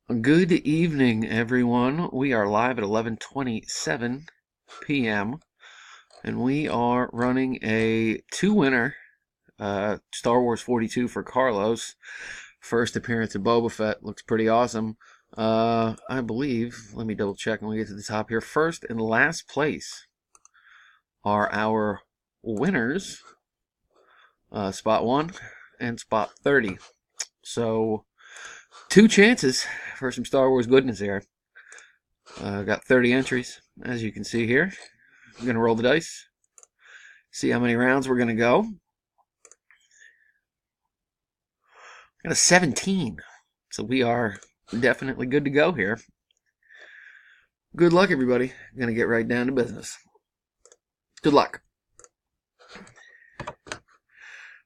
Good evening, everyone. We are live at 11:27 p.m. and we are running a two-winner Star Wars 42 for Carlos. First appearance of Boba Fett looks pretty awesome. I believe, let me double check when we get to the top here. First and last place are our winners, spot 1 and spot 30. So, two chances for some Star Wars goodness here. Got 30 entries, as you can see here. I'm going to roll the dice, see how many rounds we're going to go. Got a 17, so we are definitely good to go here. Good luck, everybody. I'm going to get right down to business. Good luck.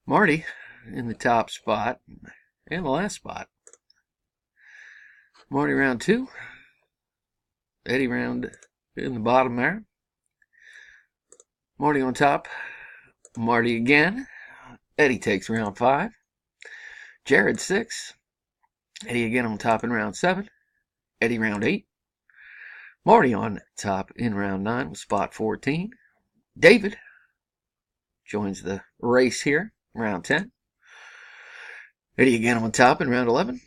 Marty in the top spot and the last spot. Marty round 2. Eddie round in the bottom there. Marty on top. Marty again. Eddie takes round 5. Jared 6. Eddie again on top in round 7. Eddie round 8. Marty on top in round 9 with spot 14. David joins the race here, round 10. Eddie again on top in round 11.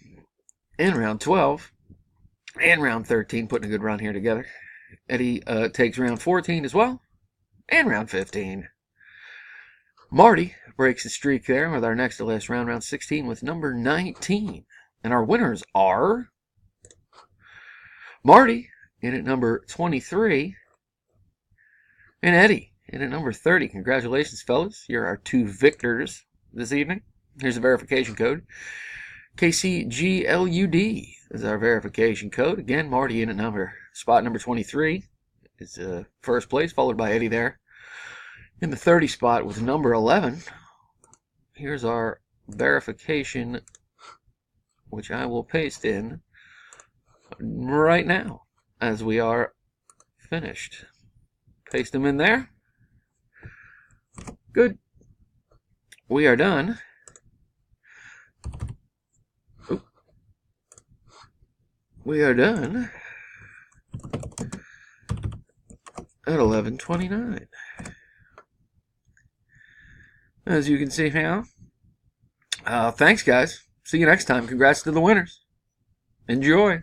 And round 12. And round 13, putting a good run here together. Eddie takes round 14 as well. And round 15. Marty breaks the streak there with our next to last round, round 16, with number 19. And our winners are Marty in at number 23 and Eddie in at number 30. Congratulations, fellas. You're our two victors this evening. Here's a verification code. KCGLUD is our verification code. Again, Marty in at spot number 23 is first place, followed by Eddie there in the 30 spot with number 11. Here's our verification, which I will paste in right now as we are finished. Paste them in there. Good. We are done. We are done at 11:29. As you can see now. Thanks, guys. See you next time. Congrats to the winners. Enjoy.